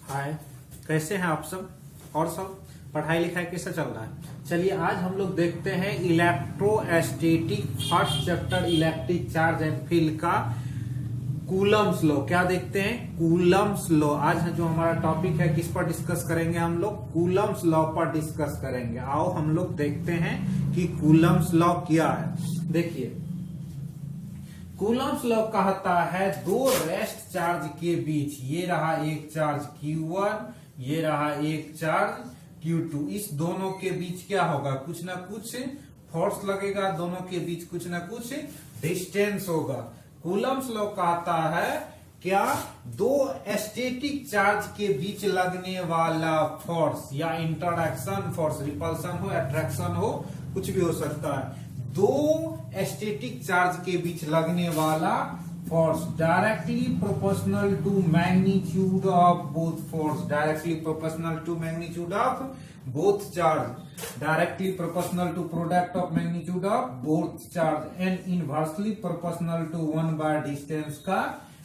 हाय, कैसे हैं आप सब। और सब पढ़ाई लिखाई कैसा चल रहा है। चलिए आज हम लोग देखते हैं electrostatic first chapter electric charge and field का कूलम्स लॉ। क्या देखते हैं? Coulomb's law. आज जो हमारा टॉपिक है किस पर डिस्कस करेंगे हम लोग? कूलम्स लॉ पर डिस्कस करेंगे। आओ हम लोग देखते हैं कि कूलम्स लॉ क्या है। देखिए, कूलम्स लॉ कहता है दो रेस्ट चार्ज के बीच, ये रहा एक चार्ज Q1, ये रहा एक चार्ज Q2, इस दोनों के बीच क्या होगा? कुछ ना कुछ फोर्स लगेगा, दोनों के बीच कुछ ना कुछ डिस्टेंस होगा। कूलम्स लॉ कहता है क्या दो स्टैटिक चार्ज के बीच लगने वाला फोर्स या इंटरएक्शन फोर्स, रिपल्सन हो अट्रैक्शन हो, कुछ भी हो सकता है, दो स्टैटिक चार्ज के बीच लगने वाला force directly proportional to magnitude of both force, directly proportional to magnitude of both charge, directly proportional to product of magnitude of both charge and inversely proportional to 1 by distance का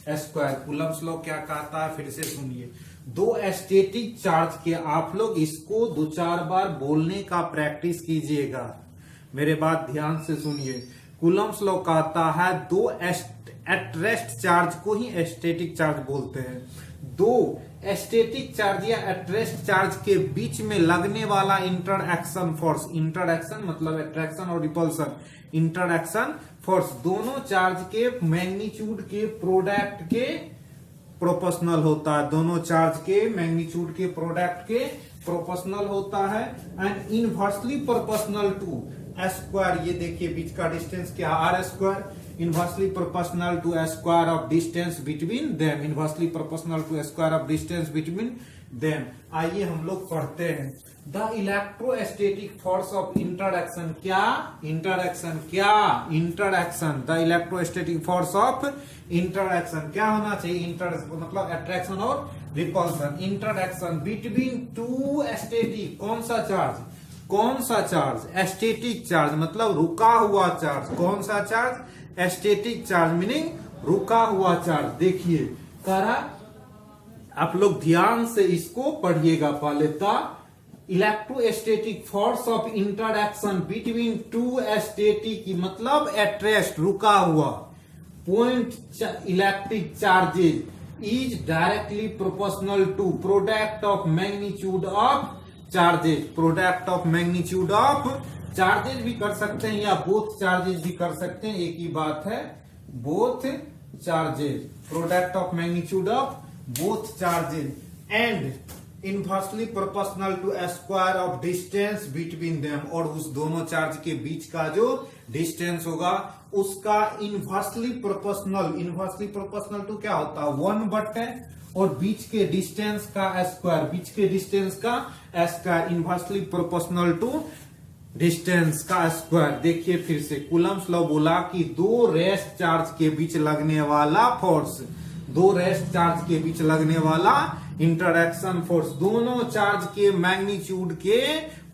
square. Coulomb's law क्या कहता है? फिर से सुनिए। दो static charge के आप लोग इसको 2-4 बार बोलने का प्रैक्टिस कीजिएगा। मेरे बात ध्यान से सुनिए। कूलम्स लॉ कहता है दो एट रेस्ट चार्ज को ही स्टैटिक चार्ज बोलते हैं। दो स्टैटिक चार्ज या एट रेस्ट चार्ज के बीच में लगने वाला इंटरएक्शन फोर्स, इंटरएक्शन मतलब अट्रैक्शन और रिपल्सन, इंटरएक्शन फोर्स दोनों चार्ज के मैग्नीट्यूड के प्रोडक्ट के प्रोपोर्शनल होता है, दोनों चार्ज के मैग्नीट्यूड के प्रोडक्ट के प्रोपोर्शनल होता है and inversely proportional to square. ये देखिए बीच का डिस्टेंस क्या R square, inversely proportional to square of distance between them, inversely proportional to square of distance between them. आइए हम लोग पढ़ते हैं। The electrostatic force of interaction, क्या इंटरएक्शन, क्या interaction, the electrostatic force of interaction क्या होना चाहिए? इंटरएक्शन मतलब अट्रैक्शन और repulsion. Interaction between two static, कौन सा चार्ज, कौन सा चार्ज? स्टैटिक चार्ज मतलब रुका हुआ चार्ज। कौन सा चार्ज? स्टैटिक चार्ज मीनिंग रुका हुआ चार्ज। देखिए करा, आप लोग ध्यान से इसको पढ़िएगा पहले। The electrostatic force of interaction between two static मतलब एट रेस्ट, रुका हुआ point electric charges is directly proportional to product of magnitude of charges, product of magnitude of charges भी कर सकते हैं या बोथ चार्जेज भी कर सकते हैं, एक ही बात है, both charges, product of magnitude of both charges and inversely proportional to square of distance between them, और उस दोनों चार्ज के बीच का जो डिस्टेंस होगा उसका inversely proportional, inversely proportional to क्या होता है? 1/, और बीच के डिस्टेंस का स्क्वायर, बीच के डिस्टेंस का square, inversely proportional to distance का स्क्वायर। देखिए फिर से, कूलम्स लॉ बोला कि दो रेस्ट चार्ज के बीच लगने वाला फोर्स, दो रेस्ट चार्ज के बीच लगने वाला इंटरएक्शन फोर्स दोनों चार्ज के मैग्नीट्यूड के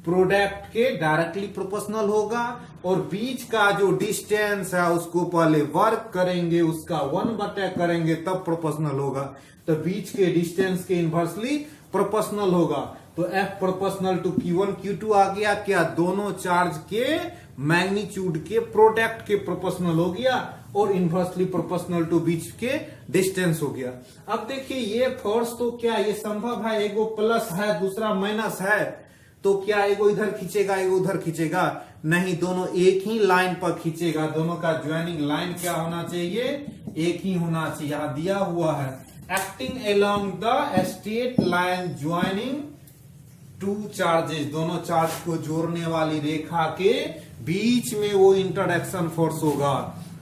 प्रोडक्ट के डायरेक्टली प्रोपोर्शनल होगा, और बीच का जो डिस्टेंस है उसको पहले वर्क करेंगे, उसका 1/, करेंगे तब प्रोपोर्शनल होगा। तो बीच के डिस्टेंस के इनवर्सली प्रोपोर्शनल होगा। तो F proportional to Q1 Q2 आ गया क्या? दोनों चार्ज के मैग्नीट्यूड के प्रोडक्ट के प्रोपोर्शनल हो गया, और इनवर्सली प्रोपोर्शनल टू बीच के डिस्टेंस हो गया। अब देखिए ये फोर्स तो क्या ये संभव है, एगो प्लस है दूसरा माइनस है, तो क्या एगो इधर खींचेगा एगो उधर खींचेगा? नहीं, दोनों एक ही लाइन पर खींचेगा। दोनों का ज्वाइनिंग लाइन क्या होना चाहिए? एक ही होना चाहिए। यहां दिया हुआ है acting along the straight line joining two charges, दोनों चार्ज को जोड़ने वाली रेखा के बीच में वो इंटरएक्शन फोर्स होगा।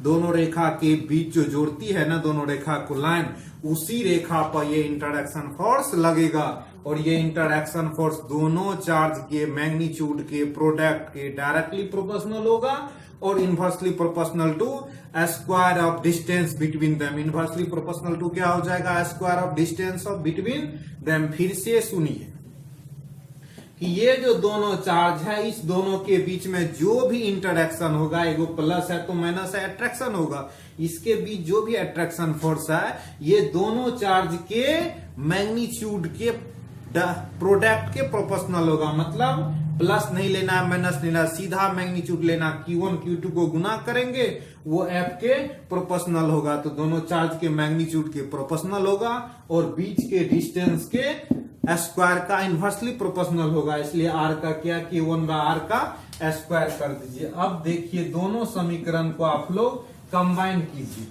दोनों रेखा के बीच जो जोड़ती है ना दोनों रेखा को लाइन, उसी रेखा पर ये इंटरएक्शन फोर्स लगेगा, और ये इंटरएक्शन फोर्स दोनों चार्ज के मैग्नीट्यूड के प्रोडक्ट के डायरेक्टली प्रोपोर्शनल होगा, और inversely proportional to square of distance between them. Inversely proportional to क्या हो जाएगा? Square of distance of between them. फिर से सुनिए कि ये जो दोनों चार्ज है इस दोनों के बीच में जो भी इंटरेक्शन होगा, एगो प्लस है तो माइनस है, अट्रैक्शन होगा, इसके बीच जो भी अट्रैक्शन फोर्स है ये दोनों चार्ज के मैग्नीट्यूड के प्रोडक्ट के प्रोपोर्शनल होगा। मतलब प्लस नहीं लेना है, माइनस नहीं लेना, सीधा मैग्नीट्यूड लेना, Q1 Q2 को गुना करेंगे वो F के प्रोपोर्शनल होगा। तो दोनों चार्ज के मैग्नीट्यूड के प्रोपोर्शनल होगा और बीच के डिस्टेंस के स्क्वायर का इनवर्सली प्रोपोर्शनल होगा। इसलिए R का क्या कि 1/r का स्क्वायर कर दीजिए। अब देखिए दोनों समीकरण को आप लोग कंबाइन कीजिए।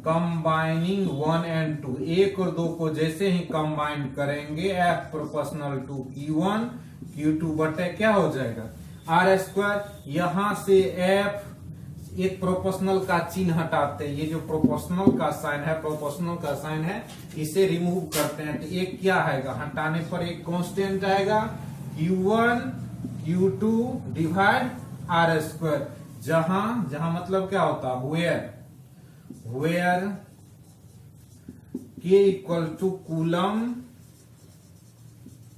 कंबाइनिंग 1 and 2, 1 और 2 को जैसे ही कंबाइन करेंगे F proportional to Q1 Q2 बटे क्या हो जाएगा R स्क्वायर। यहां से F एक प्रोपोर्शनल का चिन्ह हटाते हैं, ये जो प्रोपोर्शनल का साइन है, प्रोपोर्शनल का साइन है, इसे रिमूव करते हैं। तो एक क्या आएगा, हटाने पर एक कांस्टेंट आएगा Q1 Q2 divide R square. जहां मतलब क्या होता है where K equal to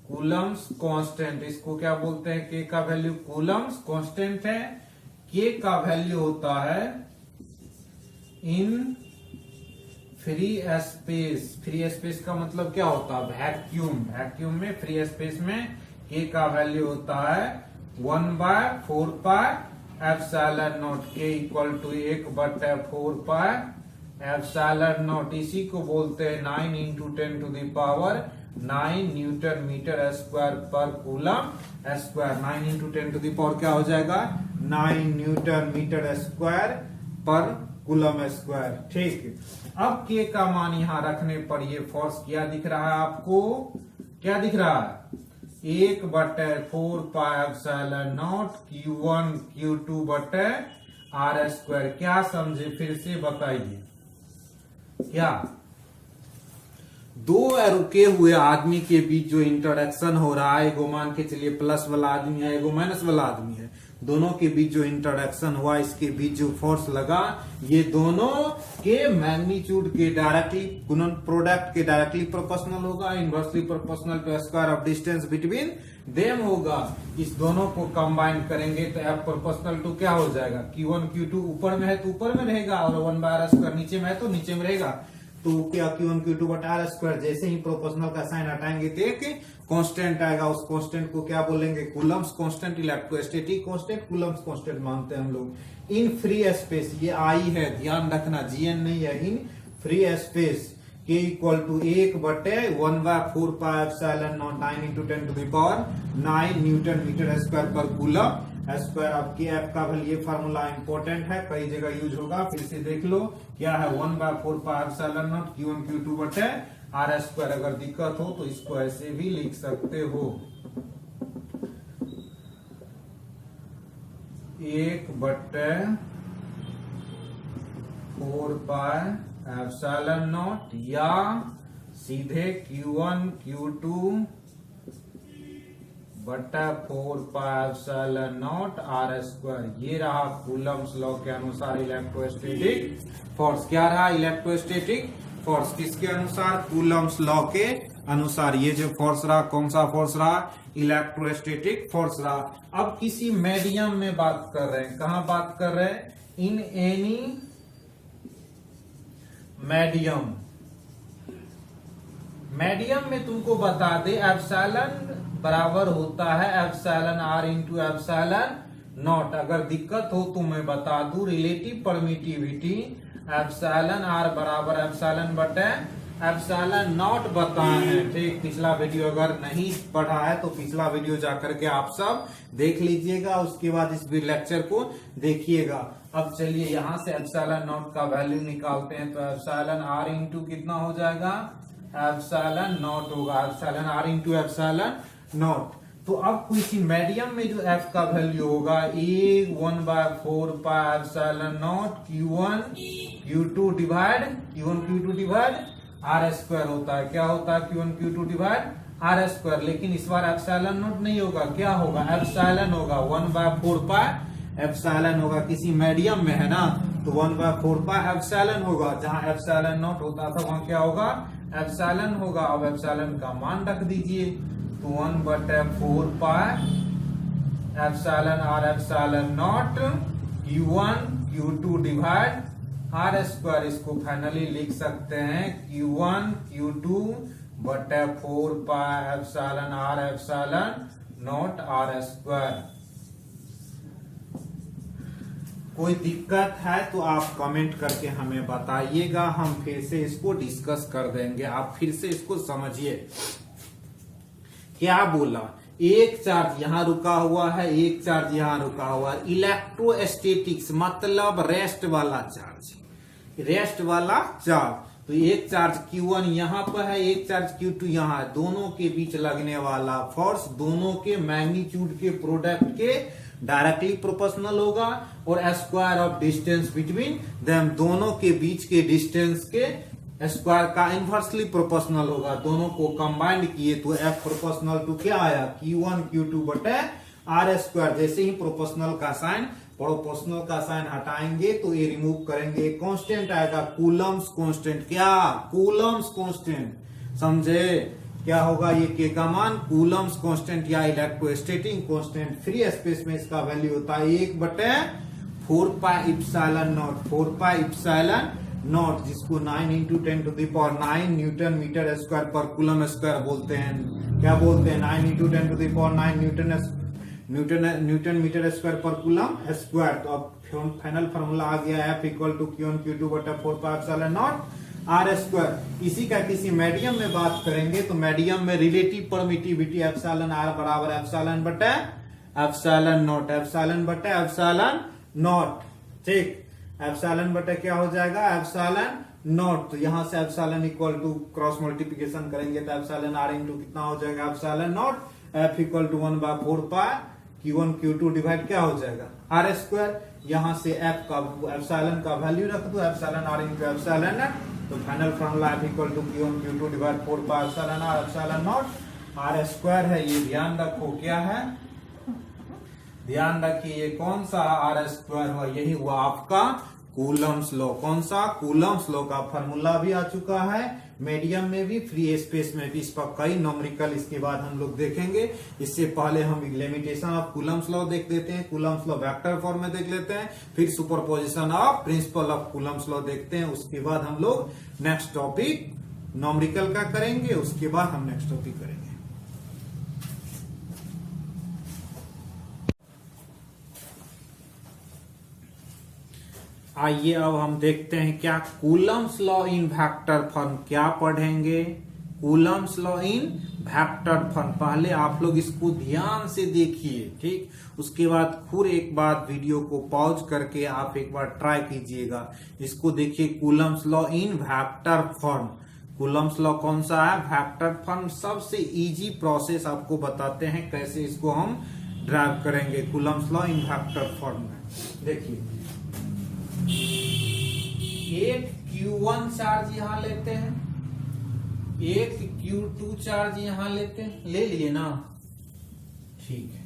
Coulomb's constant. इसको क्या बोलते हैं, K का वैल्यू कूलम्स कांस्टेंट है। K का वैल्यू होता है in free space. Free space का मतलब क्या होता है, वैक्यूम में फ्री स्पेस में K का वैल्यू होता है 1/4 pi epsilon naught. K equal to 1/4 pi epsilon naught. इसी को बोलते हैं 9 into 10 to the power 9 newton metre square पर coulomb square. 9 into 10 to the power क्या हो जाएगा 9 न्यूटन मीटर स्क्वायर पर कूलम स्क्वायर। ठीक, अब K का मान यहां रखने पर ये फोर्स क्या दिख रहा है आपको, क्या दिख रहा है 1/4 pi epsilon naught Q1 Q2 बटे R स्क्वायर। क्या समझे, फिर से बताइए। क्या दो रुके हुए आदमी के बीच जो इंटरेक्शन हो रहा है, एगो मान के चलिए प्लस वाला आदमी है, एगो माइनस वाला आदमी है, दोनों के बीच जो इंटरेक्शन हुआ, इसके बीच जो फोर्स लगा, ये दोनों के मैग्नीट्यूड के डायरेक्टली गुणन प्रोडक्ट के डायरेक्टली प्रोपोर्शनल होगा, inversely proportional to square of distance between them होगा। इस दोनों को कंबाइन करेंगे तो F प्रोपोर्शनल टू क्या हो जाएगा, Q1 Q2 ऊपर में है तो ऊपर में रहेगा और 1/r स्क्वायर नीचे में है तो नीचे में रहेगा। तो क्या Q1 Q2 बटा R स्क्वायर। जैसे ही प्रोपोर्शनल का साइन हटाएंगे तो एक कांस्टेंट आएगा, उस कांस्टेंट को क्या बोलेंगे, Coulomb's constant, electrostatic constant, Coulomb's constant मानते हैं हम लोग। इन फ्री स्पेस, ये आई है ध्यान रखना, GN नहीं है, in free space K equal to 1/4 pi epsilon naught 9 into 10 to the power 9 newton metre square पर कूलम स्क्वायर। अब के F का वैल्यू, ये फार्मूला इंपॉर्टेंट है, कई जगह यूज होगा, फिर से देख लो। क्या है 1/4 pi epsilon naught Q1 Q2 बटे R स्क्वायर। अगर दिक्कत हो तो इसको ऐसे भी लिख सकते हो, 1/4 पाई एप्सिलॉन नॉट, या सीधे Q1 Q2 बटा 4 pi epsilon not R square. ये रहा कूलम्स लॉ के अनुसार इलेक्ट्रोस्टैटिक फोर्स। क्या रहा, इलेक्ट्रोस्टैटिक फोर्स किसके अनुसार, कूलम्स लॉ के अनुसार। ये जो फोर्स रहा, कौन सा फोर्स रहा, इलेक्ट्रोस्टैटिक फोर्स रहा। अब किसी मीडियम में बात कर रहे हैं, कहां बात कर रहे हैं, इन एनी मीडियम में तुमको बता दे एप्सिलॉन बराबर होता है epsilon R into epsilon not. अगर दिक्कत हो तो मैं बता दूं, रिलेटिव परमिटिविटी एप्सिलॉन R बराबर एप्सिलॉन बटे एप्सिलॉन नॉट बताए हैं। ठीक, पिछला वीडियो अगर नहीं पढ़ा है तो पिछला वीडियो जाकर के आप सब देख लीजिएगा, उसके बाद इस लेक्चर को देखिएगा। अब चलिए यहां से एप्सिलॉन नॉट का वैल्यू निकालते हैं। तो एप्सिलॉन R इंटू कितना हो जाएगा, एप्सिलॉन नॉट होगा, epsilon R into epsilon naught. तो अब किसी मीडियम में जो F का वैल्यू होगा, 1/4 pi epsilon naught Q1 Q2 divide R square होता है। क्या होता है, Q1 Q2 divide R square. लेकिन इस बार एप्सिलॉन नॉट नहीं होगा, क्या होगा, एप्सिलॉन होगा, 1/4 पाई एप्सिलॉन होगा। किसी मीडियम में है ना, तो 1/4 पाई एप्सिलॉन होगा। जहां एप्सिलॉन नॉट होता था वहां क्या होगा, एप्सिलॉन होगा। अब एप्सिलॉन का मान रख दीजिए, तो 1/4 pi epsilon R epsilon naught Q1 Q2 divide R square. इसको फाइनली लिख सकते हैं Q1 Q2 बटे 4 pi epsilon R naught R square. कोई दिक्कत है तो आप कमेंट करके हमें बताइएगा, हम फिर से इसको डिस्कस कर देंगे। आप फिर से इसको समझिए। क्या बोला, एक चार्ज यहां रुका हुआ है, एक चार्ज यहां रुका हुआ है। इलेक्ट्रोस्टैटिक्स मतलब रेस्ट वाला चार्ज, रेस्ट वाला चार्ज। तो एक चार्ज Q1 यहां पर है, एक चार्ज Q2 यहां है। दोनों के बीच लगने वाला फोर्स दोनों के मैग्नीट्यूड के प्रोडक्ट के डायरेक्टली प्रोपोर्शनल होगा, और square of distance between them, दोनों के बीच के डिस्टेंस के स्क्वायर का इनवर्सली प्रोपोर्शनल होगा। दोनों को कंबाइंड किए तो F प्रोपोर्शनल टू क्या आया, Q1 Q2 बटे आर स्क्वायर। जैसे ही प्रोपोर्शनल का साइन हटाएंगे तो ये रिमूव करेंगे, कांस्टेंट आएगा कूलम्स कांस्टेंट। क्या, कूलम्स कांस्टेंट, समझे? क्या होगा ये के का मान, कूलम्स कांस्टेंट या इलेक्ट्रोस्टैटिक कांस्टेंट। फ्री स्पेस में इसका वैल्यू होता है 1/4 pi epsilon naught, 4 pi epsilon naught, जिसको 9 × 10⁹ न्यूटन मीटर स्क्वायर पर कूलम स्क्वायर बोलते हैं। क्या बोलते हैं, 9 × 10⁹ न्यूटन मीटर स्क्वायर पर कूलम स्क्वायर। तो अब फाइनल फार्मूला आ गया है F = Q1 Q2 बटा 4 pi epsilon naught R square. इसी का किसी मीडियम में बात करेंगे तो मीडियम में रिलेटिव परमिटिविटी एप्सिलॉन आर बराबर एप्सिलॉन बटे एप्सिलॉन नॉट, एप्सिलॉन बटे एप्सिलॉन नॉट। ठीक, एप्सिलॉन बटे क्या हो जाएगा, एप्सिलॉन नॉट। तो यहां से एप्सिलॉन = क्रॉस मल्टीप्लिकेशन करेंगे तो एप्सिलॉन आर इंटू कितना हो जाएगा, epsilon not. F = 1/4 pi Q1 Q2 divide क्या हो जाएगा, आर स्क्वायर। यहां से F का एप्सिलॉन का वैल्यू रख दो, epsilon R into epsilon naught. तो final formula F = Q1 Q2 divide 4 pi epsilon R epsilon naught R square है। ये ध्यान रखो, क्या है, ध्यान रखिए, ये कौन सा आर स्क्वायर हुआ, यही हुआ आपका कूलम्स लॉ। कौन सा, कूलम्स लॉ का फार्मूला भी आ चुका है, मीडियम में भी, फ्री स्पेस में भी। इस पर कई न्यूमेरिकल इसके बाद हम लोग देखेंगे। इससे पहले हम लिमिटेशन ऑफ कूलम्स लॉ देख लेते हैं, कूलम्स लॉ वेक्टर फॉर्म में देख लेते हैं, फिर superposition of principle of Coulomb's law देखते हैं। उसके बाद हम लोग नेक्स्ट टॉपिक न्यूमेरिकल का करेंगे, उसके बाद हम नेक्स्ट टॉपिक करेंगे। आइए अब हम देखते हैं क्या Coulomb's law in vector form, क्या पढ़ेंगे, Coulomb's law in vector form. पहले आप लोग इसको ध्यान से देखिए, ठीक, उसके बाद खुद एक बार वीडियो को पॉज करके आप एक बार ट्राई कीजिएगा। इसको देखिए, Coulomb's law in vector form. Coulomb's law कौन सा है, वेक्टर फॉर्म। सबसे इजी प्रोसेस आपको बताते हैं कैसे इसको हम ड्राइव करेंगे Coulomb's law in vector form में। देखिए, एक Q1 चार्ज यहां लेते हैं, एक Q2 चार्ज यहां लेते हैं, ले लिए ना, ठीक है।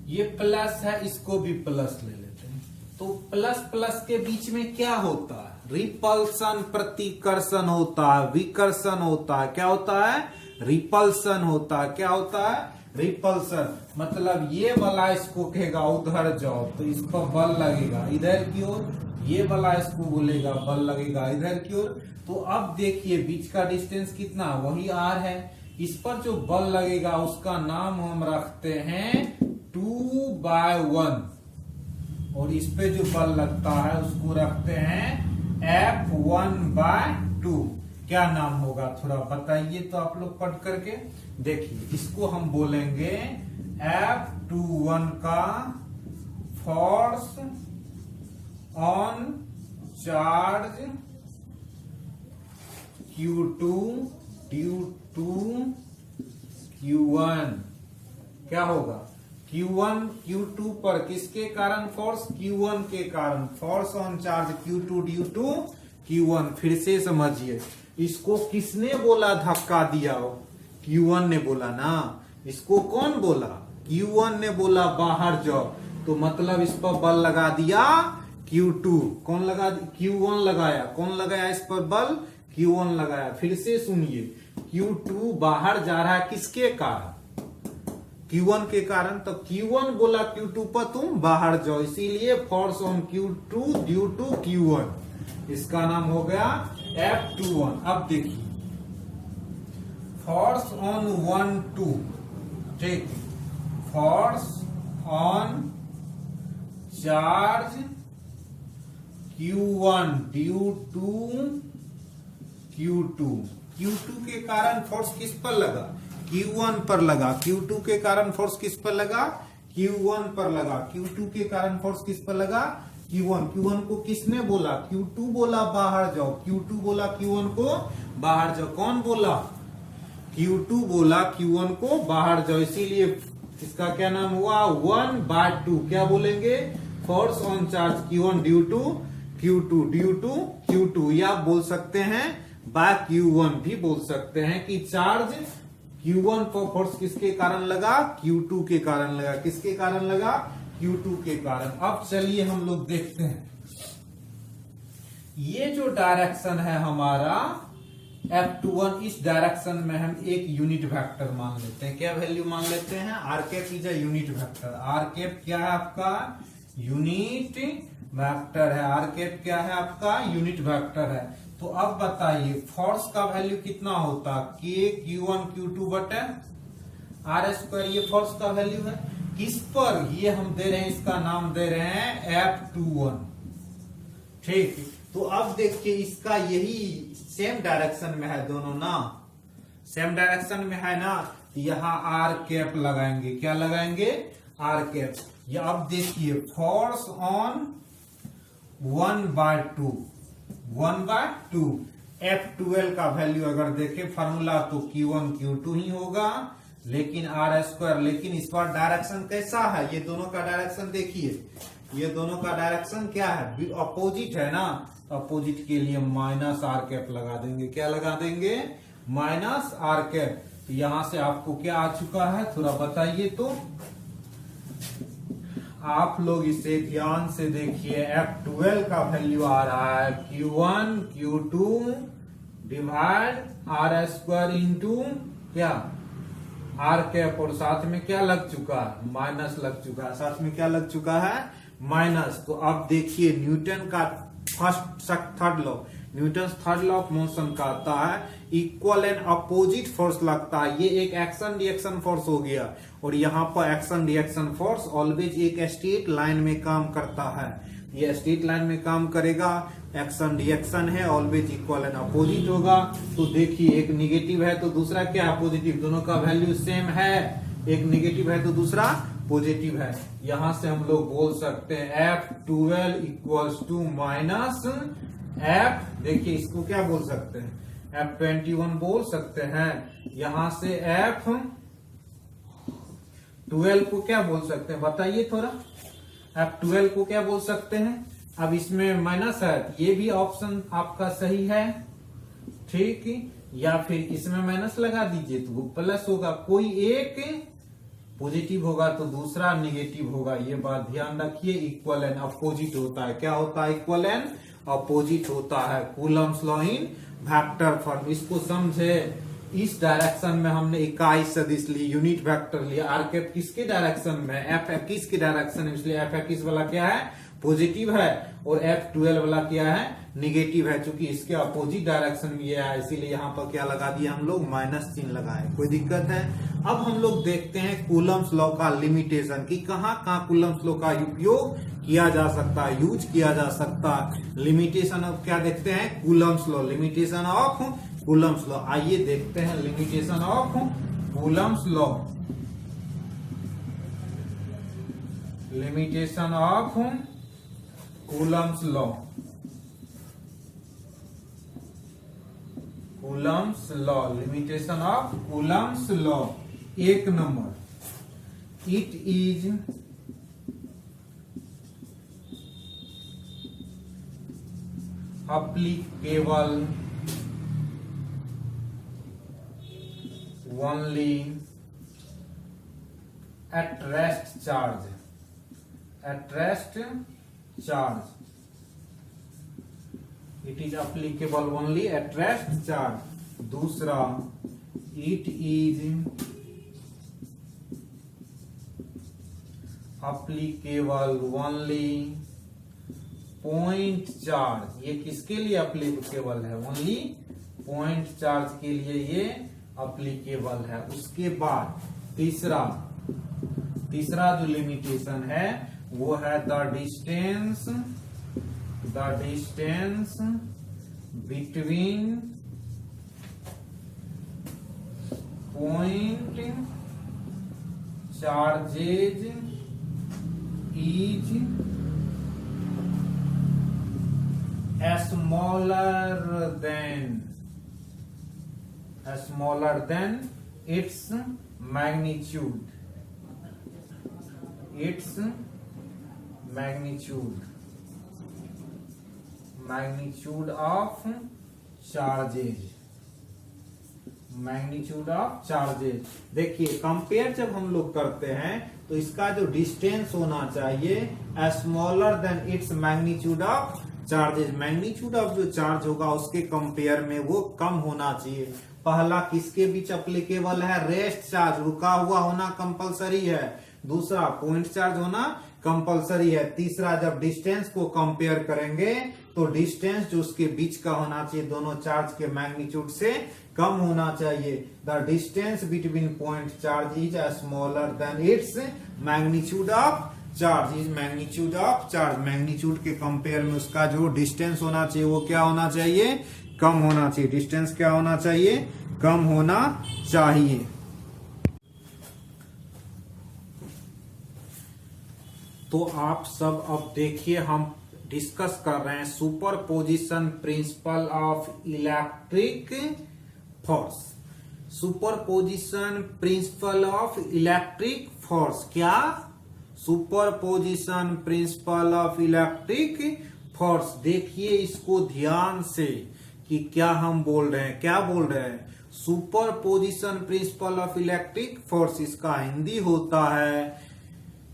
ये प्लस है, इसको भी प्लस ले लेते हैं। तो प्लस प्लस के बीच में क्या होता है, रिपल्सन, प्रतिकर्षण होता है, विकर्षण होता है। क्या होता है, रिपल्सन होता है। क्या होता है, रिपल्सन। मतलब ये वाला इसको कहेगा उधर जाओ तो इस पर बल लगेगा इधर की ओर, ये वाला इसको बोलेगा बल लगेगा इधर की ओर। तो अब देखिए बीच का डिस्टेंस कितना, वही r है। इस पर जो बल लगेगा उसका नाम हम रखते हैं 2/1, और इस पे जो बल लगता है उसको रखते हैं F1/2। क्या नाम होगा, थोड़ा बताइए तो आप लोग पढ़ करके देखिए। इसको हम बोलेंगे F21 का force on charge Q2 due to Q1। क्या होगा, Q1 Q2 पर किसके कारण फोर्स, Q1 के कारण force on charge Q2 due to Q1। फिर से समझिए, इसको किसने बोला धक्का दिया, Q1 ने बोला ना। इसको कौन बोला, Q1 ने बोला बाहर जाओ, तो मतलब इस पर बल लगा दिया Q2। कौन लगा, Q1 लगाया। कौन लगाया इस पर बल, Q1 लगाया, फिर से सुनिए Q2 बाहर जा रहा है किसके कारण? Q1 के कारण। तो Q1 बोला Q2 पर तुम बाहर जाओ, इसीलिए force on Q2 due to Q1, इसका नाम हो गया F21। अब देखिए फोर्स ऑन 1 2, ठीक, force on charge Q1 due to Q2। Q2 के कारण फोर्स किस पर लगा? Q1 पर लगा। Q2 के कारण फोर्स किस पर लगा? Q1 पर लगा। Q2 के कारण फोर्स किस पर लगा? Q1। Q1 को किसने बोला? Q2 बोला बाहर जाओ। Q2 बोला Q1 को बाहर जाओ। कौन बोला? Q2 बोला Q1 को बाहर जाओ, इसीलिए इसका क्या नाम हुआ? 1/2। क्या बोलेंगे? Force on charge Q1 due to Q2, due to Q2, या बोल सकते हैं बाय Q1 भी बोल सकते हैं कि चार्ज Q1 पर फोर्स किसके कारण लगा? Q2 के कारण लगा। किसके कारण लगा? Q2 के कारण। अब चलिए हम लोग देखते हैं, ये जो डायरेक्शन है हमारा F21, इस डायरेक्शन में हम एक यूनिट वेक्टर मान लेते हैं। क्या वैल्यू मान लेते हैं? R cap is a unit vector. R cap क्या है आपका? यूनिट वेक्टर है। आर कैप क्या है आपका? यूनिट वेक्टर है। तो अब बताइए फोर्स का वैल्यू कितना होता? K Q1 Q2 बटे आर स्क्वायर, ये फोर्स का वैल्यू है। किस पर? ये हम दे रहे हैं, इसका नाम दे रहे हैं F21, ठीक। तो अब देखिए इसका यही सेम डायरेक्शन में है, दोनों ना सेम डायरेक्शन में है ना, यहाँ आर कैप लगाएंगे। क्या लगाएंगे? R cap. ये अब देखिए फोर्स ऑन 1/2, 1/2 F12 का वैल्यू अगर देखें फार्मूला तो Q1 Q2 ही होगा, लेकिन आर स्क्वायर। लेकिन इस बार डायरेक्शन कैसा है? ये दोनों का डायरेक्शन देखिए, ये दोनों का डायरेक्शन क्या है? अपोजिट है ना। अपोजिट के लिए माइनस आर कैप लगा देंगे। क्या लगा देंगे? Minus R cap. तो यहां से आपको क्या आ चुका है थोड़ा बताइए तो। आप लोग इसे ध्यान से देखिए, F12 का वैल्यू आ रहा है Q1 Q2 divide R square into क्या? आर कैप, और साथ में क्या लग चुका है? माइनस लग चुका है। साथ में क्या लग चुका है? माइनस। तो अब देखिए न्यूटन का third law, Newton third law of motion का आता है इक्वल एंड अपोजिट फोर्स लगता है। ये एक एक्शन रिएक्शन फोर्स हो गया, और यहाँ पर एक्शन रिएक्शन फोर्स ऑलवेज एक स्ट्रेट लाइन में काम करता है। ये स्ट्रेट लाइन में काम करेगा, एक्शन रिएक्शन है, ऑलवेज इक्वल एंड अपोजिट होगा। तो देखिए एक निगेटिव है तो दूसरा क्या है? पॉजिटिव। दोनों का वैल्यू सेम है, एक निगेटिव है तो दूसरा पॉजिटिव है। यहां से हम लोग बोल सकते हैं F12 equals to minus F, देखिए इसको क्या बोल सकते हैं? F21 बोल सकते हैं। यहां से F12 को क्या बोल सकते हैं बताइए थोड़ा? F12 को क्या बोल सकते हैं? अब इसमें माइनस है, ये भी ऑप्शन आपका सही है, ठीक। या फिर इसमें माइनस लगा दीजिए तो वो प्लस होगा। कोई एक पॉजिटिव होगा तो दूसरा निगेटिव होगा, ये बात ध्यान रखिए। इक्वल एंड अपोजिट होता है। क्या होता है? इक्वल एंड अपोजिट होता है। Coulomb's law in vector form, इसको समझे। इस डायरेक्शन में हमने इकाई सदिश ली, यूनिट वेक्टर लिया। आर कैप किसके डायरेक्शन में? F21 के डायरेक्शन में, इसलिए F21 वाला क्या है? पॉजिटिव है, और F12 वाला क्या है? निगेटिव है। चूंकि इसके अपोजिट डायरेक्शन में ये है, इसीलिए यहाँ पर क्या लगा दिया हम लोग? माइनस चिन्ह लगाए। कोई दिक्कत है? अब हम लोग देखते हैं कूलम्स लॉ का लिमिटेशन, कि कहाँ कहाँ कूलम्स लॉ का उपयोग किया जा सकता है, यूज किया जा सकता है। लिमिटेशन ऑफ क्या देखते हैं? Coulomb's law, limitation of Coulomb's law. आइए देखते हैं limitation of Coulomb's law. Limitation of Coulomb's law, Coulomb's law, limitation of Coulomb's law. एक number, it is applicable only at rest charge, at rest charge। It is applicable only at rest charge. दूसरा, it is applicable only point charge. ये किसके लिए applicable है? Only point charge के लिए ये applicable है। उसके बाद तीसरा जो लिमिटेशन है वो है the distance between point charges is smaller than its magnitude of charges। देखिए, कंपेयर जब हम लोग करते हैं तो इसका जो डिस्टेंस होना चाहिए smaller than its magnitude of charges. Magnitude of जो चार्ज होगा उसके कंपेयर में वो कम होना चाहिए। पहला किसके बीच अप्लीकेबल है? रेस्ट चार्ज, रुका हुआ होना कंपलसरी है। दूसरा, पॉइंट चार्ज होना कंपलसरी है। तीसरा, जब डिस्टेंस को कंपेयर करेंगे तो डिस्टेंस जो उसके बीच का होना चाहिए दोनों चार्ज के मैग्नीट्यूड से कम होना चाहिए। The distance between point charge is smaller than its magnitude of charge. Is magnitude of charge. Magnitude के कंपेयर में उसका जो डिस्टेंस होना चाहिए वो क्या होना चाहिए? कम होना चाहिए। डिस्टेंस क्या होना चाहिए? कम होना चाहिए। तो आप सब अब देखिए, हम डिस्कस कर रहे हैं superposition principle of electric force. Superposition principle of electric force. क्या? Superposition principle of electric force. देखिए इसको ध्यान से कि क्या हम बोल रहे हैं। क्या बोल रहे हैं? Superposition principle of electric force, इसका हिंदी होता है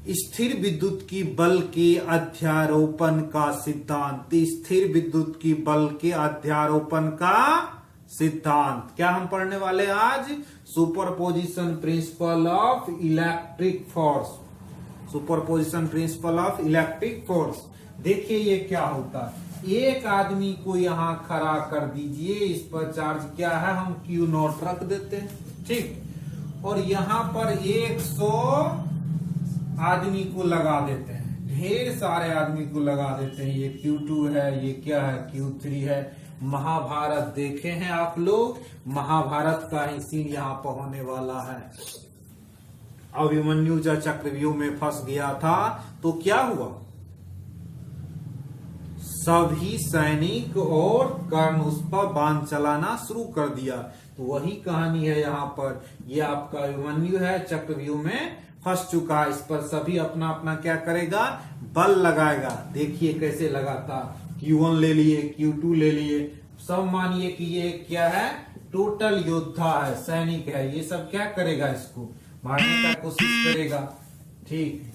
स्थिर विद्युत की बल के अध्यारोपण का सिद्धांत। स्थिर विद्युत की बल के अध्यारोपण का सिद्धांत। क्या हम पढ़ने वाले आज? Superposition principle of electric force. Superposition principle of electric force. देखिए ये क्या होता है। एक आदमी को यहां खड़ा कर दीजिए, इस पर चार्ज क्या है? हम Q0 रख देते हैं, ठीक। और यहां पर 100 आदमी को लगा देते हैं, ढेर सारे आदमी को लगा देते हैं। ये Q2 है, ये क्या है? Q3 है। महाभारत देखे हैं आप लोग? महाभारत का ही सीन यहाँ पर होने वाला है। अभिमन्यु जब चक्रव्यूह में फंस गया था तो क्या हुआ? सभी सैनिक और कर्ण उस पर बाण चलाना शुरू कर दिया। तो वही कहानी है यहाँ पर। ये आपका अभिमन्यु है, चक्रव्यूह में फंस चुका है। इस पर सभी अपना अपना क्या करेगा? बल लगाएगा। देखिए कैसे लगाता। Q1 ले लिए, Q2 ले लिए। सब मानिए कि ये क्या है? टोटल योद्धा है, सैनिक है। ये सब क्या करेगा? इसको मारने का कोशिश करेगा, ठीक।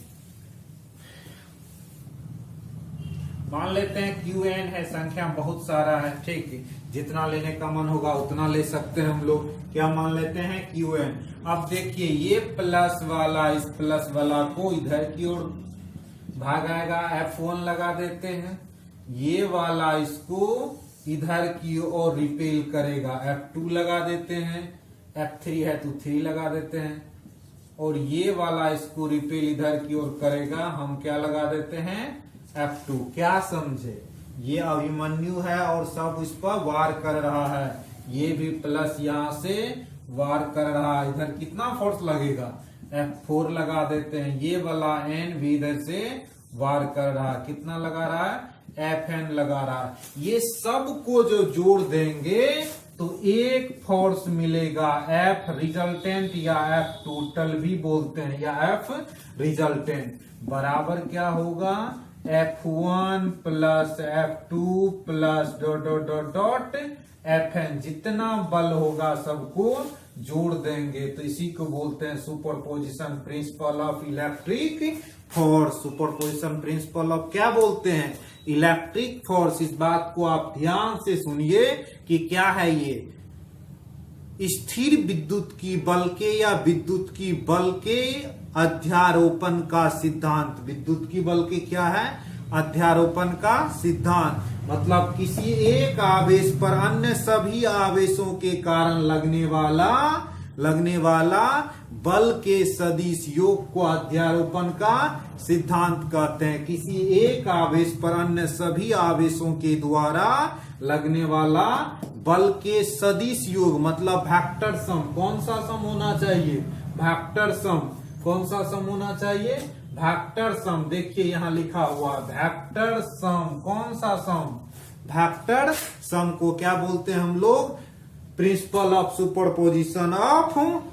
मान लेते हैं Qn है, संख्या बहुत सारा है, ठीक। जितना लेने का मन होगा उतना ले सकते हैं हम लोग। क्या मान लेते हैं? Qn। अब देखिए ये प्लस वाला इस प्लस वाला को इधर की ओर भागाएगा, F1 लगा देते हैं। ये वाला इसको इधर की ओर रिपेल करेगा, F2 लगा देते हैं। F3 है तो 3 लगा देते हैं। और ये वाला इसको रिपेल इधर की ओर करेगा, हम क्या लगा देते हैं? F2। क्या समझे? ये अभिमन्यु है और सब इस पर वार कर रहा है। ये भी प्लस यहाँ से वार कर रहा है। इधर कितना फोर्स लगेगा? F4 लगा देते हैं। ये वाला N भी इधर से वार कर रहा है। कितना लगा रहा है? Fn लगा रहा है। ये सब को जो जोड़ देंगे तो एक फोर्स मिलेगा, F रिजल्टेंट या F टोटल भी बोलते हैं, या F रिजल्टेंट बराबर क्या होगा? F1 plus F2 plus dot dot dot dot Fn। जितना बल होगा सबको जोड़ देंगे तो इसी को बोलते हैं superposition principle of electric force. Superposition principle of क्या बोलते हैं? इलेक्ट्रिक फोर्स, इस बात को आप ध्यान से सुनिए कि क्या है ये, स्थिर विद्युत की बल के या विद्युत की बल के अध्यारोपण का सिद्धांत। विद्युत की बल के क्या है, अध्यारोपण का सिद्धांत। मतलब किसी एक आवेश पर अन्य सभी आवेशों के कारण लगने वाला बल के सदिश योग को अध्यारोपण का सिद्धांत कहते हैं। किसी एक आवेश पर अन्य सभी आवेशों के द्वारा लगने वाला बल के सदिश योग, मतलब वेक्टर सम। कौन सा सम होना चाहिए, वेक्टर सम। कौन सा सम होना चाहिए, वेक्टर सम। देखिए यहां लिखा हुआ वेक्टर सम। कौन सा सम, वेक्टर सम को क्या बोलते हैं हम लोग, principal of superposition of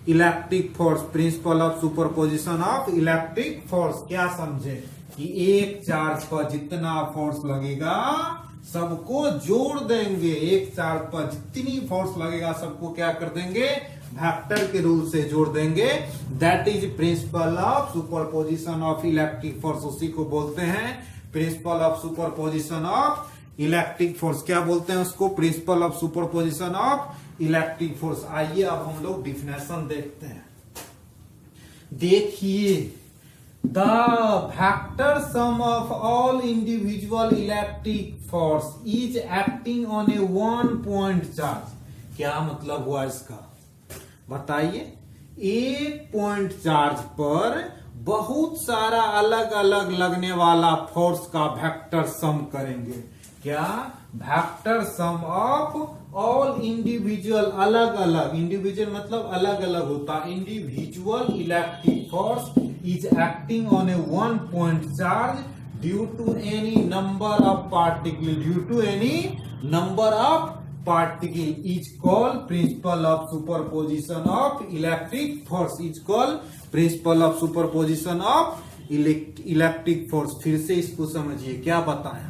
electric force. Principal of superposition of electric force. क्या समझे कि एक चार्ज पर जितना फोर्स लगेगा सबको जोड़ देंगे। एक चार्ज पर जितनी फोर्स लगेगा सबको क्या कर देंगे, वेक्टर के रूल से जोड़ देंगे। That is principal of superposition of electric force. उसी को बोलते हैं principal of superposition of electric force. क्या बोलते हैं उसको, principal of superposition of electric force. आइए अब हम लोग डिफिनेशन देखते हैं। देखिए, the vector sum of all individual electric force is acting on a one point charge. क्या मतलब हुआ इसका, बताइए। एक पॉइंट चार्ज पर बहुत सारा अलग अलग लगने वाला फोर्स का वेक्टर सम करेंगे। क्या, vector sum of all individual, अलग अलग, इंडिविजुअल मतलब अलग अलग होता, individual electric force is acting on a one point charge due to any number of particle, due to any number of particle is called principle of superposition of electric force, is called principle of superposition of electric force। फिर से इसको समझिए, क्या बताया,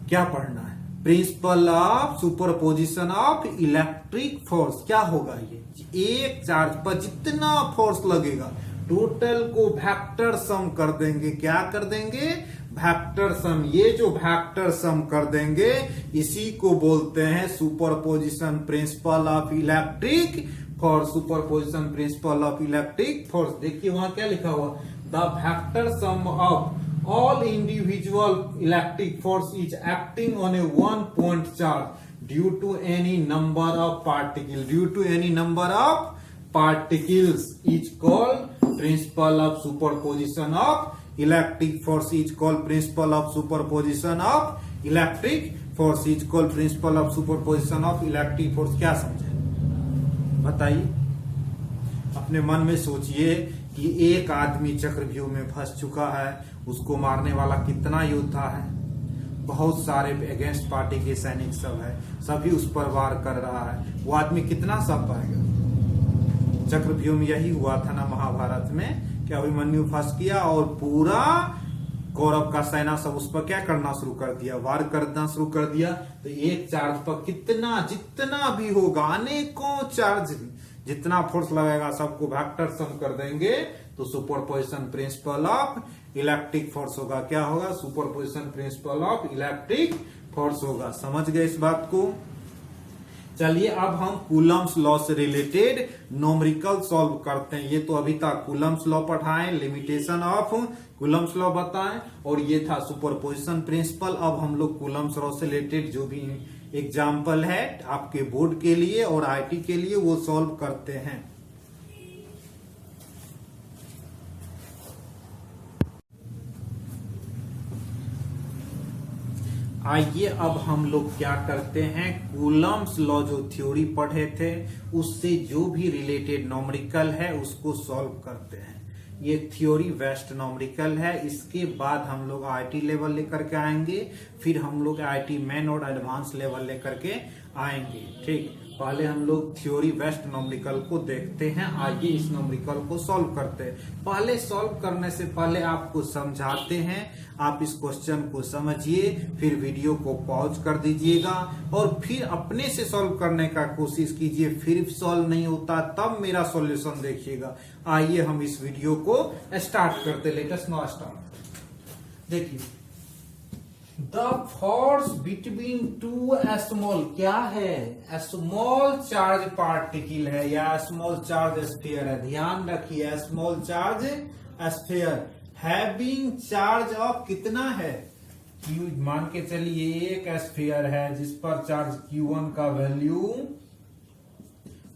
क्या पढ़ना है, principal of superposition of electric force. क्या होगा ये, एक चार्ज पर जितना फोर्स लगेगा टोटल को वेक्टर सम कर देंगे। क्या कर देंगे, वेक्टर सम। ये जो वेक्टर सम कर देंगे इसी को बोलते हैं superposition principle of electric force. Superposition principle of electric force. देखिए वहां क्या लिखा हुआ, the vector sum of all individual electric force is acting on a one point charge due to any number of particle, due to any number of particles is called principle of superposition of electric force, is called principle of superposition of electric force, is called principle of superposition of electric force. क्या समझे, बताइए। अपने मन में सोचिए कि एक आदमी चक्रव्यूह में फंस चुका है, उसको मारने वाला कितना योद्धा है, बहुत सारे अगेंस्ट पार्टी के सैनिक सब है, सभी उस पर वार कर रहा है, वो आदमी कितना सह पाएगा। चक्रव्यूह में यही हुआ था ना महाभारत में, क्या अभिमन्यु फंस गया और पूरा कौरव का सेना सब उस पर क्या करना शुरू कर दिया, वार करना शुरू कर दिया। तो एक चार्ज पर कितना, जितना भी होगा, अनेकों चार्ज, जितना फोर्स लगेगा सबको वेक्टर सम कर देंगे तो superposition principle of electric force होगा। क्या होगा, superposition principle of electric force होगा। समझ गए इस बात को। चलिए अब हम कूलम्स लॉ से रिलेटेड न्यूमेरिकल सॉल्व करते हैं। ये तो अभी तक कूलम्स लॉ पढ़ाएं, लिमिटेशन ऑफ कूलम्स लॉ बताएं, और ये था सुपरपोजिशन प्रिंसिपल। अब हम लोग कूलम्स लॉ से रिलेटेड जो भी एग्जाम्पल है आपके बोर्ड के लिए और आईटी के लिए वो सॉल्व करते हैं। आइए अब हम लोग क्या करते हैं, कूलम्स लॉ जो थ्योरी पढ़े थे उससे जो भी रिलेटेड न्यूमेरिकल है उसको सॉल्व करते हैं। ये थ्योरी वेस्ट न्यूमेरिकल है। इसके बाद हम लोग आईटी लेवल लेकर के आएंगे, फिर हम लोग आईटी मेन और एडवांस लेवल लेकर के आएंगे। ठीक, पहले हम लोग थ्योरी वेस्ट न्यूमेरिकल को देखते हैं। आइए इस न्यूमेरिकल को सॉल्व करते हैं। पहले सॉल्व करने से पहले आपको समझाते हैं, आप इस क्वेश्चन को समझिए, फिर वीडियो को पॉज कर दीजिएगा और फिर अपने से सॉल्व करने का कोशिश कीजिए। फिर सॉल्व नहीं होता तब मेरा सॉल्यूशन देखिएगा। आइए हम इस वीडियो को स्टार्ट करते, लेट अस नाउ स्टार्ट। देखिए the force between two small क्या है, स्मॉल चार्ज पार्टिकल है या स्मॉल चार्ज स्फीयर है। ध्यान रखिए, small charge sphere having charge of कितना है, Q, मान के चलिए एक स्फीयर है जिस पर चार्ज Q1 का वैल्यू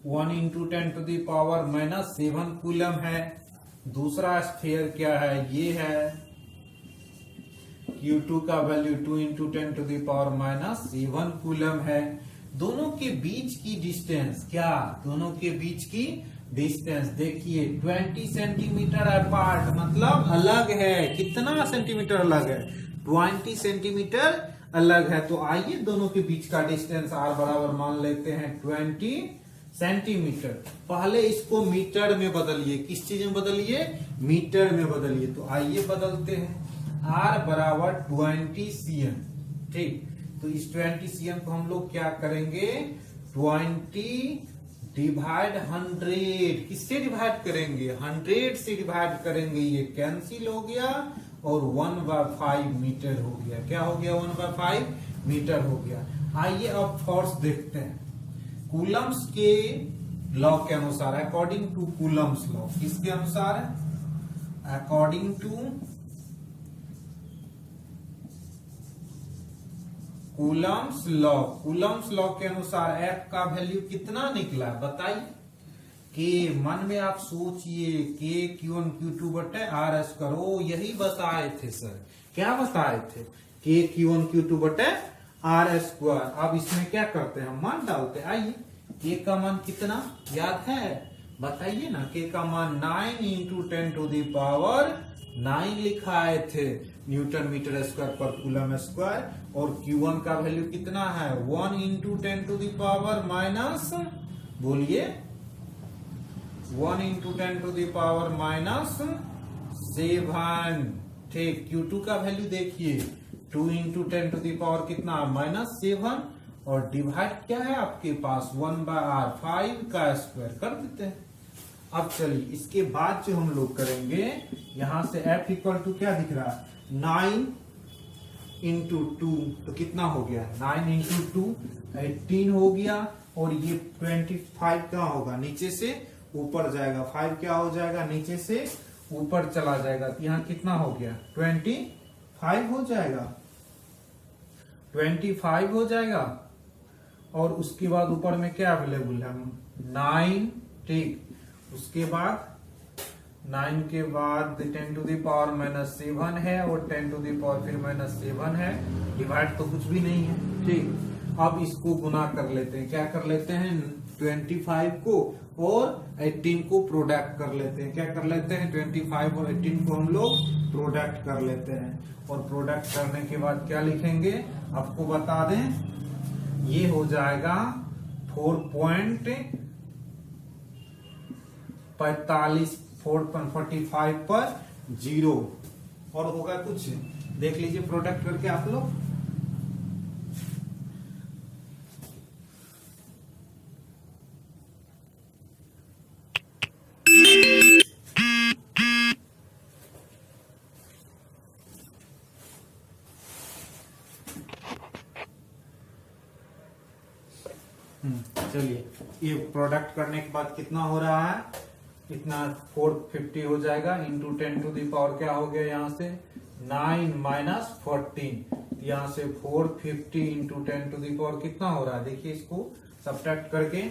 1 इंटू 10⁻⁻7 कूलम है। दूसरा स्फीयर क्या है, ये है Q2 का वैल्यू 2 इंटू 10⁻⁻7 कूलम है। दोनों के बीच की डिस्टेंस क्या, दोनों के बीच की डिस्टेंस देखिए 20 सेंटीमीटर अपार्ट, मतलब अलग है। कितना सेंटीमीटर अलग है, 20 सेंटीमीटर अलग है। तो आइए दोनों के बीच का डिस्टेंस r बराबर मान लेते हैं 20 सेंटीमीटर। पहले इसको मीटर में बदलिए, किस चीज में बदलिए, मीटर में बदलिए। तो आइए बदलते हैं, r बराबर 20 cm। ठीक, तो इस 20 cm को हम लोग क्या करेंगे, 20 डिवाइड 100, किससे डिवाइड करेंगे, 100 से डिवाइड करेंगे। ये कैंसिल हो गया और 1/5 मीटर हो गया। क्या हो गया, 1/5 मीटर हो गया। आइए अब फोर्स देखते हैं कूलम्स के लॉ के अनुसार, अकॉर्डिंग टू कूलम्स लॉ। किसके अनुसार है, according to Coulomb's law. Coulomb's law के अनुसार F का वैल्यू कितना निकला बताइए। के मन में आप सोचिए, के Q1 Q2 बटे R करो, यही बताए थे सर। क्या बताए थे, के Q1 Q2 बटे R²। अब इसमें क्या करते हैं, हम मान डालते हैं। आइए, के का मान कितना याद है, बताइए ना। के का मान 9 इंटू 10⁻9 लिखाए थे न्यूटन मीटर स्क्वायर पर कूलम स्क्वायर। और Q1 का वैल्यू कितना है, 1 इंटू 10⁻⁻, बोलिए 1 इंटू 10⁻⁻7। ठीक, Q2 का वैल्यू देखिए 2 इंटू 10⁻⁻ कितना, -7। और डिवाइड क्या है आपके पास, 1/r 5 का स्क्वायर कर देते हैं। अब चलिए इसके बाद जो हम लोग करेंगे, यहां से F इक्वल टू क्या दिख रहा है, 9 इंटू 2, तो कितना हो गया, 9 इंटू 2 18 हो गया। और ये 25 क्या होगा, नीचे से ऊपर जाएगा, 5 क्या हो जाएगा, नीचे से ऊपर चला जाएगा। तो यहाँ कितना हो गया, 25 हो जाएगा, 25 हो जाएगा। और उसके बाद ऊपर में क्या अवेलेबल है, 9। ठीक, उसके बाद 9 के बाद 10⁻⁻7 है और 10⁻⁻ फिर -7 है। डिवाइड तो कुछ भी नहीं है। ठीक, अब इसको गुना कर लेते हैं, क्या कर लेते हैं, 25 को और 18 को प्रोडक्ट कर लेते हैं। क्या कर लेते हैं, 25 और 18 को हम लोग प्रोडक्ट कर लेते हैं। और प्रोडक्ट करने के बाद क्या लिखेंगे, आपको बता दें, ये हो जाएगा 4.45 पर 0। और होगा कुछ, देख लीजिए प्रोडक्ट करके आप लोग। चलिए, ये प्रोडक्ट करने के बाद कितना हो रहा है, इतना 450 हो जाएगा इंटू 10⁻, क्या हो गया यहाँ से 9 माइनस 14। यहाँ से 450 इंटू 10⁻, कितना हो रहा है, देखिए इसको सब्ट्रैक्ट करके,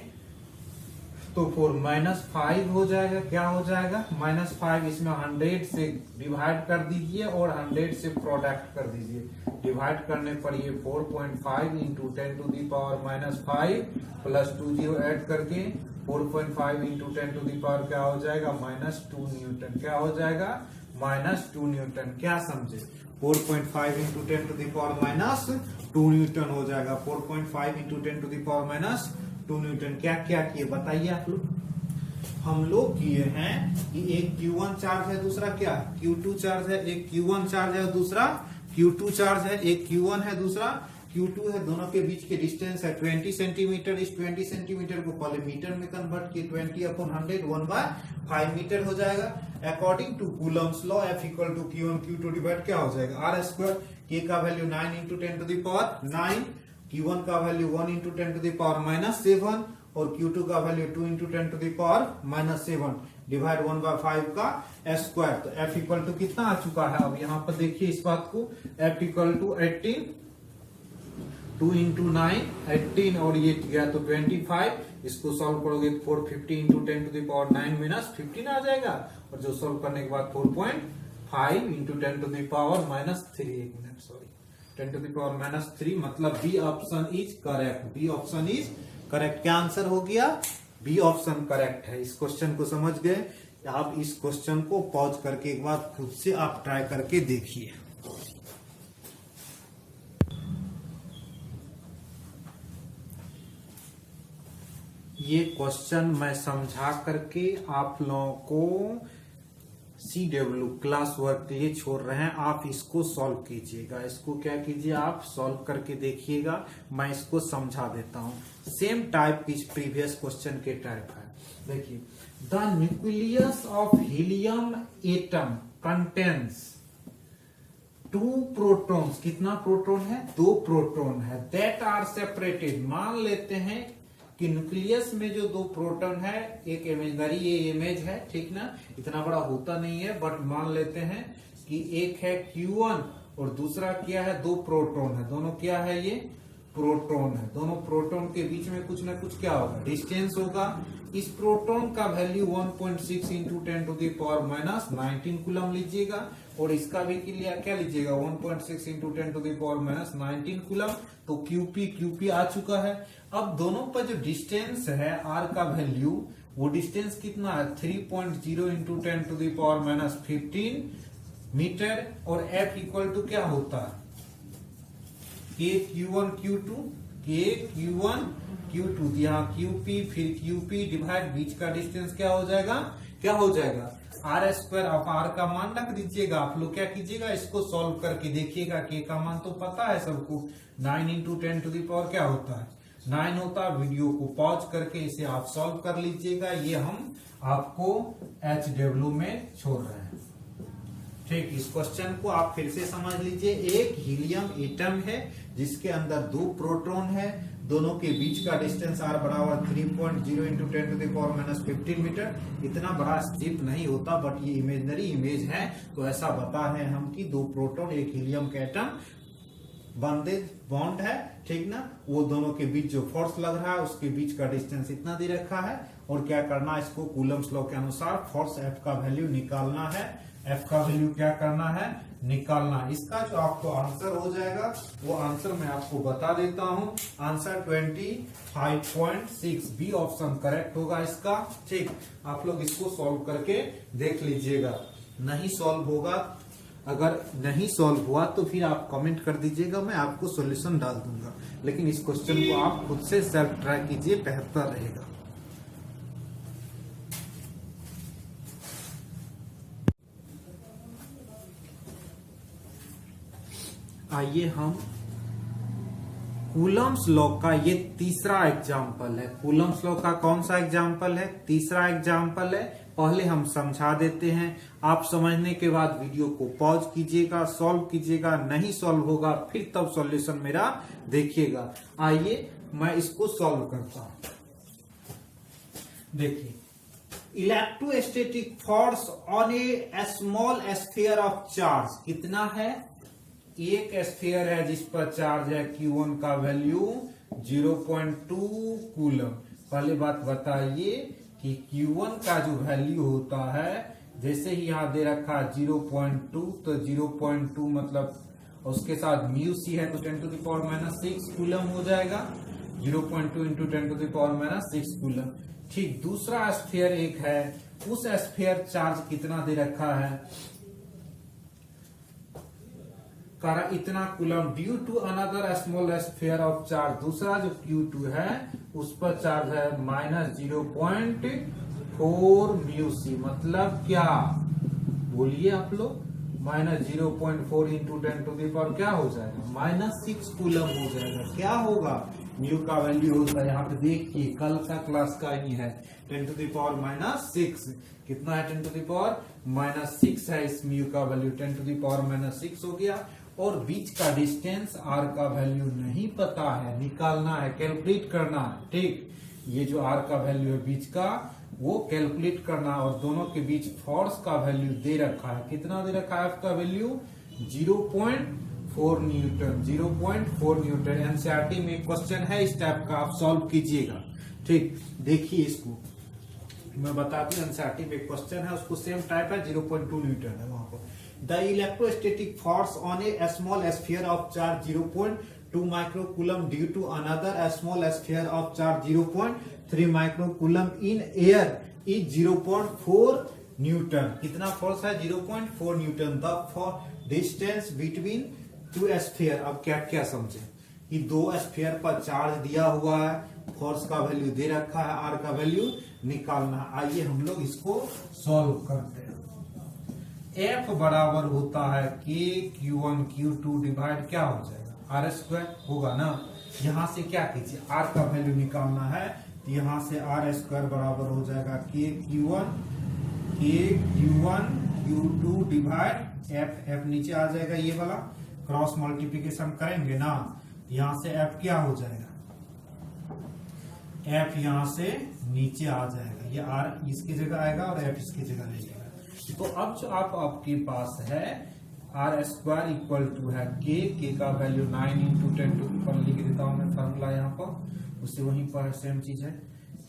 तो 4 -5 हो जाएगा। क्या हो जाएगा, -5। इसमें 100 से डिवाइड कर दीजिए और 100 से प्रोडक्ट कर दीजिए। डिवाइड करने पर ये 4.5 इंटू 10⁻⁻5 प्लस 2 0 ऐड करके 4.5 इंटू 10⁻, क्या हो जाएगा, -2 न्यूटन। क्या हो जाएगा, -2 न्यूटन। क्या समझे, 4.5 इंटू 10⁻⁻2 न्यूटन हो जाएगा। 4.5 इंटू 10⁻⁻2 न्यूटन। क्या क्या किए बताइए आप लोग। हम लोग किए हैं कि एक Q1 चार्ज है, दूसरा क्या Q2 चार्ज है। एक Q1 चार्ज है, दूसरा Q2 चार्ज है। एक Q1 है, दूसरा Q2 है, दोनों के बीच के डिस्टेंस है 20 सेंटीमीटर। इस 20 सेंटीमीटर को पहले मीटर में कन्वर्ट किए, 20/100 1/5 मीटर हो जाएगा। According to Coulomb's law F equal to Q1 Q2 divide क्या हो जाएगा R स्क्वायर। K का वैल्यू 9 इंटू 10⁻9, Q1 का वैल्यू 1 इंटू 10⁻7 और Q2 का वैल्यू 2 इंटू 10⁻7 डिवाइड 1/5 का स्क्वायर। तो F इक्वल टू कितना आ चुका है, अब यहाँ पर देखिए इस बात को, F इक्वल टू 18, 2 इंटू 9 18 और ये गया तो 25। इसको सॉल्व करोगे तो 450 इंटू 10⁻9 माइनस 15 आ जाएगा, और जो सॉल्व करने के बाद 4.5 इंटू 10⁻3, 1 मिनट सॉरी, 10⁻3, मतलब B option is correct. B option is correct. क्या आंसर हो गया, बी ऑप्शन करेक्ट है। इस क्वेश्चन को समझ गए आप। इस क्वेश्चन को पॉज करके एक बार खुद से आप ट्राई करके देखिए। ये क्वेश्चन मैं समझा करके आप लोगों को CW क्लास वर्क के लिए छोड़ रहे हैं। आप इसको सॉल्व कीजिएगा। इसको क्या कीजिए, आप सॉल्व करके देखिएगा। मैं इसको समझा देता हूं। सेम टाइप की प्रीवियस क्वेश्चन के टाइप है। देखिए, the nucleus of helium atom contains 2 protons. कितना प्रोटॉन है, 2 प्रोटॉन है। That are separated. मान लेते हैं कि न्यूक्लियस में जो 2 प्रोटॉन है, एक इमेजनरी ये इमेज है, ठीक ना, इतना बड़ा होता नहीं है, बट मान लेते हैं कि एक है Q1 और दूसरा क्या है, 2 प्रोटॉन है। दोनों क्या है, ये प्रोटॉन है। दोनों प्रोटॉन के बीच में कुछ ना कुछ क्या होगा, डिस्टेंस होगा। इस प्रोटॉन का वैल्यू 1.6 इंटू 10⁻19 कूलम लीजिएगा, और इसका भी क्या लीजिएगा, 1.6 इंटू 10⁻19 कूलम। तो QP आ चुका है। अब दोनों पर जो डिस्टेंस है R का वैल्यू, वो डिस्टेंस कितना है, 3.0 इंटू 10⁻15 मीटर। और F इक्वल टू क्या होता है, KQ1 Q2। यहाँ QP फिर QP डिवाइड बीच का डिस्टेंस क्या हो जाएगा, R स्क्वायर। आप R का मान रख दीजिएगा। आप लोग क्या कीजिएगा, इसको सॉल्व करके देखिएगा। K का मान तो पता है सबको, 9 इंटू 10⁻, क्या होता है, 9 होता है। वीडियो को पॉज करके इसे आप सॉल्व कर लीजिएगा। ये हम आपको HW में छोड़ रहे हैं। ठीक, इस क्वेश्चन को आप फिर से समझ लीजिए। एक हीलियम एटम है जिसके अंदर 2 प्रोटॉन है। दोनों के बीच का डिस्टेंस R बराबर 3.0 इंटू 10⁻15 मीटर। इतना बड़ा स्ट्रिप नहीं होता, बट ये इमेजनरी इमेज है, तो ऐसा बता है हम कि 2 प्रोटॉन एक हीलियम का एटम बॉन्ड है, ठीक ना। वो दोनों के बीच जो फोर्स लग रहा है, उसके बीच का डिस्टेंस इतना दे रखा है। और क्या करना है, इसको कूलम्स लॉ के अनुसार फोर्स F का वैल्यू निकालना है। F का वैल्यू क्या करना है, निकालना। इसका जो आपको आंसर हो जाएगा, वो आंसर मैं आपको बता देता हूं। आंसर 25.6, बी ऑप्शन करेक्ट होगा इसका। ठीक, आप लोग इसको सॉल्व करके देख लीजिएगा। नहीं सॉल्व होगा, अगर नहीं सॉल्व हुआ तो फिर आप कमेंट कर दीजिएगा, मैं आपको सॉल्यूशन डाल दूंगा। लेकिन इस क्वेश्चन को आप खुद से सेल्फ ट्राई कीजिए, बेहतर रहेगा। आइए हम कूलम्स लॉ का ये तीसरा एग्जाम्पल है। कूलम्स लॉ का कौन सा एग्जाम्पल है, तीसरा एग्जाम्पल है। पहले हम समझा देते हैं। आप समझने के बाद वीडियो को पॉज कीजिएगा, सॉल्व कीजिएगा। नहीं सॉल्व होगा फिर तब सॉल्यूशन मेरा देखिएगा। आइए मैं इसको सॉल्व करता हूं। देखिए, electrostatic force on a small sphere of charge कितना है, एक स्फीयर है जिस पर चार्ज है Q1 का वैल्यू 0.2 कूलम। पहले बात बताइए कि Q1 का जो वैल्यू होता है, जैसे ही यहां दे रखा 0.2, तो 0.2 मतलब उसके साथ μc है तो 10⁻⁻6 कूलम हो जाएगा। 0.2 इंटू 10⁻⁻6 कूलम। ठीक, दूसरा स्फीयर एक है, उस स्फीयर चार्ज कितना दे रखा है, इतना coulomb due to another small sphere of charge. दूसरा जो Q2 है उस पर चार्ज है -0.4 μc। मतलब क्या, बोलिए आप लोग, minus 0.4 into 10 to the power क्या हो जाएगा, -6 कूलम हो जाएगा। क्या होगा, म्यू का वैल्यू होता है, यहाँ पे देखिए कल का क्लास का ही है, 10 टू द पावर -6 कितना है, 10 टू द पावर -6 है इस म्यू का वैल्यू, 10 टू द पावर -6 हो गया। और बीच का डिस्टेंस आर का वैल्यू नहीं पता है, निकालना है, कैलकुलेट करना है। ठीक, ये जो आर का वैल्यू है बीच का वो कैलकुलेट करना, और दोनों के बीच फोर्स का वैल्यू दे रखा है, कितना दे रखा है, एफ का वैल्यू 0.4 न्यूटन, 0.4 न्यूटन। एनसीईआरटी में क्वेश्चन है इस टाइप का, आप सॉल्व कीजिएगा। ठीक, देखिए इसको मैं बता दूं, एनसीईआरटी में क्वेश्चन है उसको सेम टाइप है, 0.2 न्यूटन है वहां पर। The electrostatic force on a small sphere of charge 0.2 microcoulomb due to another small sphere of charge 0.3 microcoulomb in air is 0.4 newton. कितना फोर्स है, 0.4 newton. The distance between two sphere, अब क्या क्या समझे कि दो स्फीयर पर चार्ज दिया हुआ है, फोर्स का वैल्यू दे रखा है, आर का वैल्यू निकालना। आइए हम लोग इसको सॉल्व करते हैं। एफ बराबर होता है के Q1 Q2 डिवाइड क्या हो जाएगा, आर स्क्वायर होगा ना। यहाँ से क्या कीजिए, आर का वैल्यू निकालना है, तो यहाँ से आर स्क्वायर बराबर हो जाएगा के Q1 Q2 डिवाइड एफ नीचे आ जाएगा, ये वाला क्रॉस मल्टीप्लीकेशन करेंगे ना, यहाँ से एफ क्या हो जाएगा, एफ यहाँ से नीचे आ जाएगा, ये आर इसकी जगह आएगा और एफ इसकी जगह ले जाएगा। तो अब जो आपके पास है आर स्क्वायर इक्वल टू है के का वैल्यू 9 इंटू 10 टू पर लिख देता हूं मैं फॉर्मूला यहाँ पर, उससे वहीं पर सेम चीज है,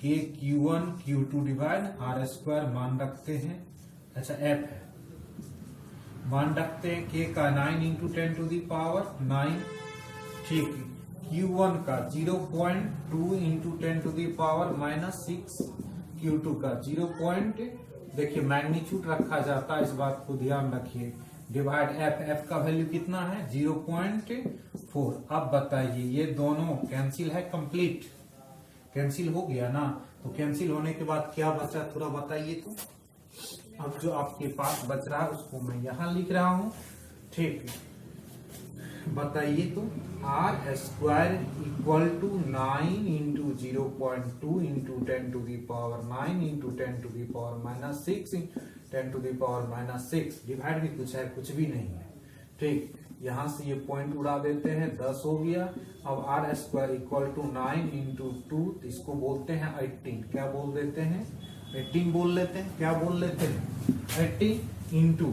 के Q1 Q2 divide R square मान रखते हैं, अच्छा एफ है मान रखते हैं, के का 9 इंटू 10 टू दी पावर 9, ठीक, Q1 का 0.2 into 10 to the power -6, Q2 का 0. देखिए मैग्नीट्यूड रखा जाता है, इस बात को ध्यान रखिए, डिवाइड एफ का वैल्यू कितना है 0.4। अब बताइए ये दोनों कैंसिल है, कंप्लीट कैंसिल हो गया ना, तो कैंसिल होने के बाद क्या बचा थोड़ा बताइए। तो अब जो आपके पास बच रहा है उसको मैं यहाँ लिख रहा हूँ, ठीक, बताइए तो R square equal to 9 into 0.2 into 10 to the power 9 into 10 to the power -6 10 to the power -6 divide भी कुछ है, कुछ भी नहीं है। ठीक, यहाँ से ये पॉइंट उड़ा देते हैं, 10 हो गया। अब R square equal to 9 into 2, इसको बोलते हैं 18, क्या बोल देते हैं 18 बोल लेते हैं, क्या बोल लेते हैं 18 into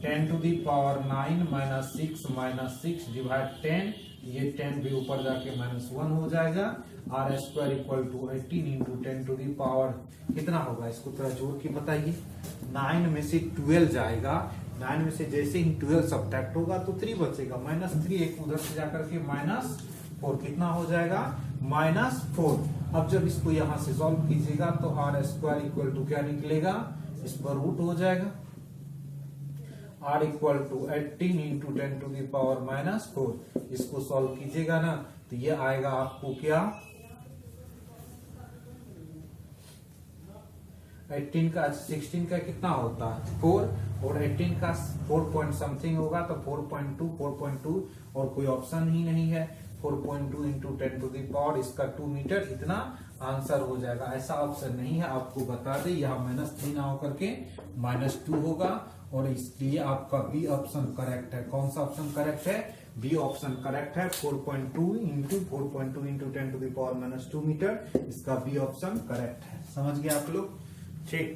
10 to the power 9 -6 divide 10, ये 10 भी ऊपर जाके -1 हो जाएगा। R square equal to 18 into 10 to the power कितना होगा, इसको थोड़ा जोड़ के बताइए। 9 में से 12 जाएगा, 9 में से जैसे ही 12 सब्ट्रैक्ट होगा तो 3 बचेगा, -3, एक उधर से जाकर के -4, कितना हो जाएगा -4। अब जब इसको यहाँ से सॉल्व कीजिएगा तो आर स्क्वायर इक्वल टू क्या निकलेगा, इस पर रूट हो जाएगा, R equal to 18 into 10 to the power -4। इसको सॉल्व कीजिएगा ना तो ये आएगा आपको क्या, 18 का 16 का कितना होता है 4, और 18 का 4 पॉइंट समथिंग होगा तो 4.2 और कोई ऑप्शन ही नहीं है, 4.2 इंटू 10 टू दी पावर इसका 2 मीटर, इतना आंसर हो जाएगा। ऐसा ऑप्शन नहीं है, आपको बता दें, यहाँ -3 ना होकर के -2 होगा, और इसलिए आपका बी ऑप्शन करेक्ट है। कौन सा ऑप्शन करेक्ट है, बी ऑप्शन करेक्ट है, 4.2 into 10 to the power -2 metre, इसका बी ऑप्शन करेक्ट है। समझ गए आप लोग, ठीक।